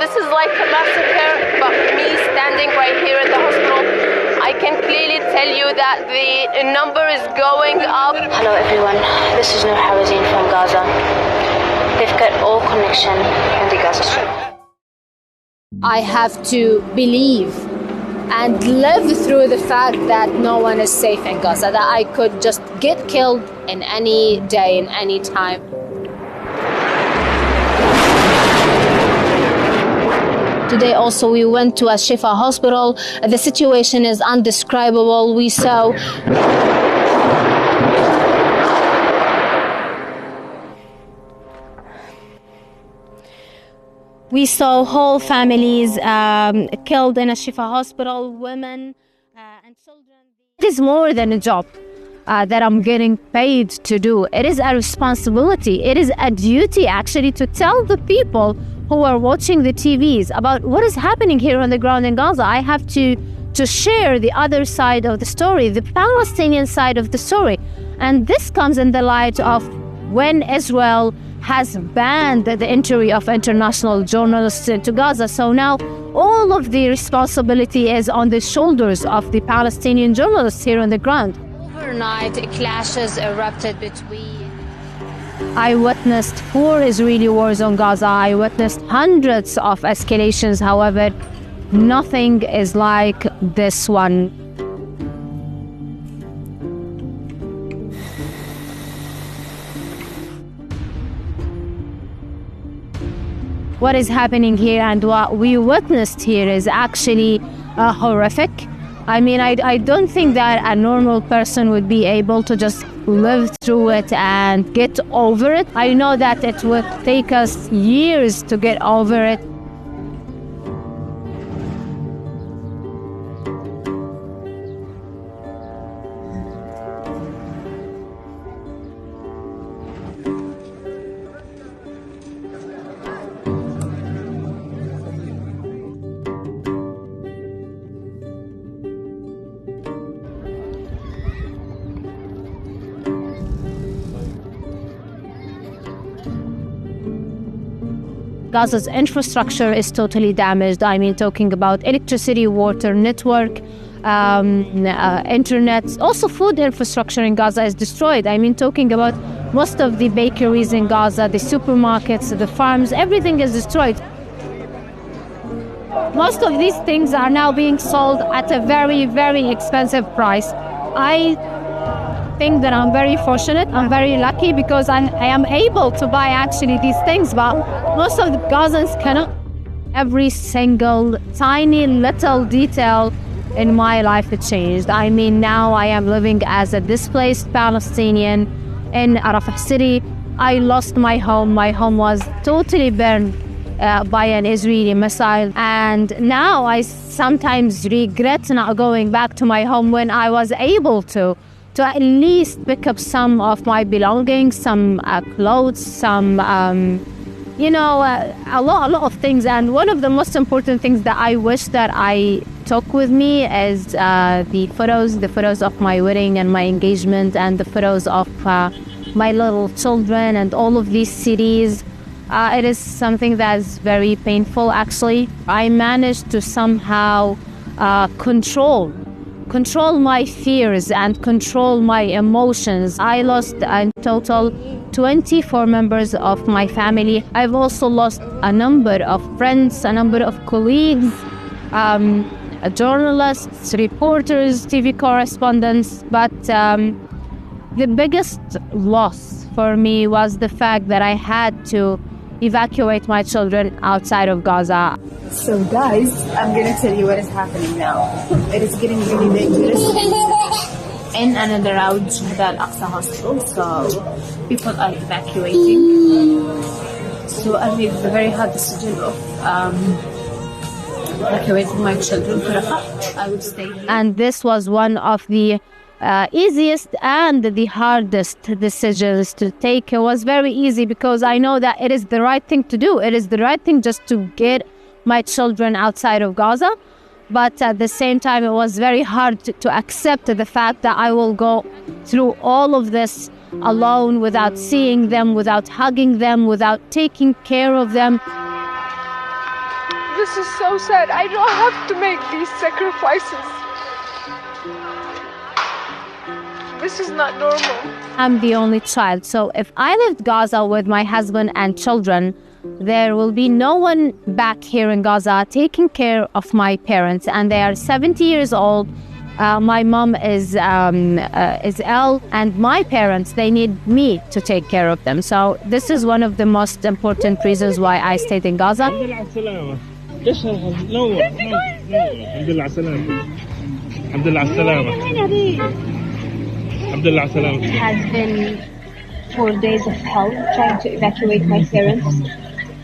this is like a massacre, but me standing right here at the hospital, I can clearly tell you that the number is going up. Hello everyone, this is Noor Harazeen from Gaza. They've cut all connection in the Gaza Strip. I have to believe and live through the fact that no one is safe in Gaza, that I could just get killed in any day, in any time. Today also we went to a Shifa hospital. The situation is undescribable. We saw whole families killed in a Shifa hospital, women and children. It is more than a job that I'm getting paid to do. It is a responsibility. It is a duty actually to tell the people who are watching the TVs about what is happening here on the ground in Gaza. I have to share the other side of the story, the Palestinian side of the story. And this comes in the light of when Israel has banned the entry of international journalists into Gaza. So now all of the responsibility is on the shoulders of the Palestinian journalists here on the ground. Overnight, clashes erupted between... I witnessed 4 Israeli wars on Gaza. I witnessed hundreds of escalations. However, nothing is like this one. What is happening here and what we witnessed here is actually horrific. I mean, I don't think that a normal person would be able to just live through it and get over it. I know that it would take us years to get over it. Gaza's infrastructure is totally damaged. I mean, talking about electricity, water, network, internet. Also, food infrastructure in Gaza is destroyed. I mean, talking about most of the bakeries in Gaza, the supermarkets, the farms, everything is destroyed. Most of these things are now being sold at a very, very expensive price. I think that I'm very fortunate, I'm very lucky because I am able to buy actually these things, but most of the Gazans cannot. Every single tiny little detail in my life has changed. I mean, now I am living as a displaced Palestinian in Rafah city. I lost my home. My home was totally burned by an Israeli missile, and now I sometimes regret not going back to my home when I was able to at least pick up some of my belongings, some clothes, some, a lot of things. And one of the most important things that I wish that I took with me is the photos of my wedding and my engagement, and the photos of my little children and all of these cities. It is something that is very painful, actually. I managed to somehow control my fears and control my emotions. I lost in total 24 members of my family. I've also lost a number of friends, a number of colleagues, journalists, reporters, TV correspondents. But the biggest loss for me was the fact that I had to evacuate my children outside of Gaza. So guys, I'm going to tell you what is happening now. It is getting really dangerous in and around Al-Aqsa hospital, so people are evacuating. So I made the very hard decision of evacuating my children to Rafah. I would stay here. And this was one of the easiest and the hardest decisions to take. It was very easy because I know that it is the right thing to do. It is the right thing just to get my children outside of Gaza. But at the same time, it was very hard to accept the fact that I will go through all of this alone, without seeing them, without hugging them, without taking care of them. This is so sad. I don't have to make these sacrifices. This is not normal. I'm the only child, so if I left Gaza with my husband and children, there will be no one back here in Gaza taking care of my parents, and they are 70 years old. My mom is ill, and my parents, they need me to take care of them. So this is one of the most important reasons why I stayed in Gaza. It has been 4 days of hell trying to evacuate my parents.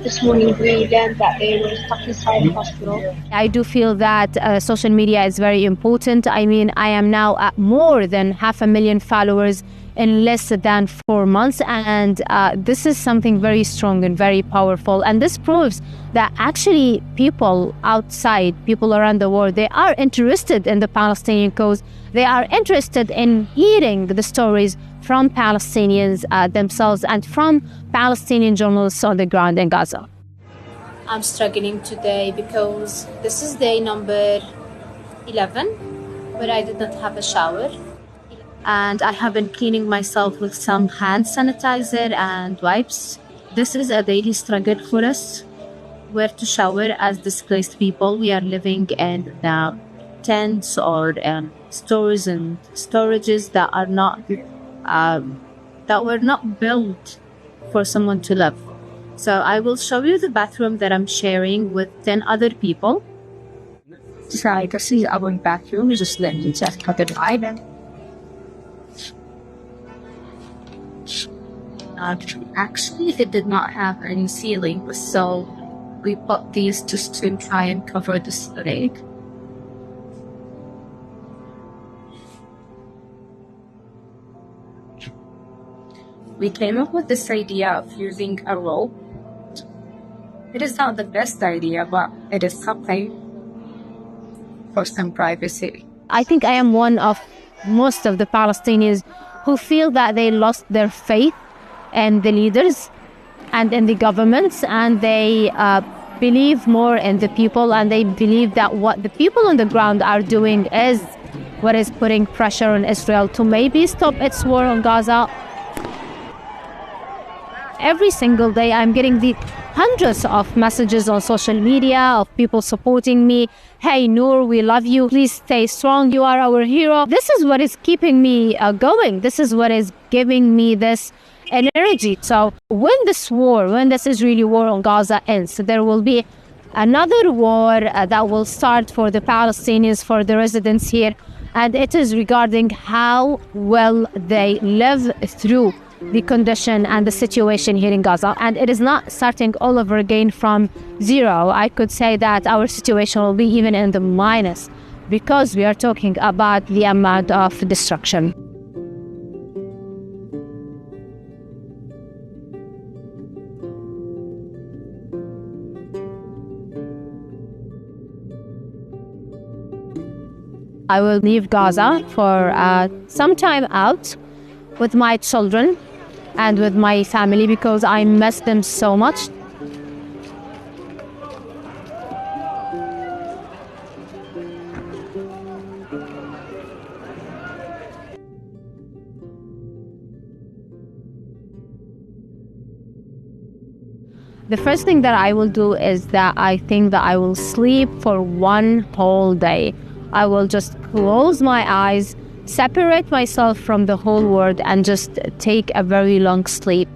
This morning we learned that they were stuck inside the hospital. I do feel that social media is very important. I mean, I am now at more than 500,000 followers in less than 4 months, and this is something very strong and very powerful. And this proves that actually people outside, people around the world, they are interested in the Palestinian cause. They are interested in hearing the stories from Palestinians themselves and from Palestinian journalists on the ground in Gaza. I'm struggling today because this is day number 11, but I did not have a shower. And I have been cleaning myself with some hand sanitizer and wipes. This is a daily struggle for us. Where to shower as displaced people. We are living in tents or stores and storages that are not that were not built for someone to live. So I will show you the bathroom that I'm sharing with 10 other people. So this is our bathroom. Just let me check how it is. Actually, it did not have any ceiling, so we put these just to try and cover the leak. We came up with this idea of using a rope. It is not the best idea, but it is something for some privacy. I think I am one of most of the Palestinians who feel that they lost their faith in the leaders and in the governments, and they believe more in the people, and they believe that what the people on the ground are doing is what is putting pressure on Israel to maybe stop its war on Gaza. Every single day I'm getting the hundreds of messages on social media of people supporting me. Hey Noor, we love you. Please stay strong. You are our hero. This is what is keeping me going. This is what is giving me this energy. So when this Israeli war on Gaza ends, there will be another war that will start for the Palestinians, for the residents here. And it is regarding how well they live through the condition and the situation here in Gaza. And it is not starting all over again from zero. I could say that our situation will be even in the minus, because we are talking about the amount of destruction. I will leave Gaza for some time out with my children and with my family, because I miss them so much. The first thing that I will do is that I think that I will sleep for one whole day. I will just close my eyes, separate myself from the whole world, and just take a very long sleep.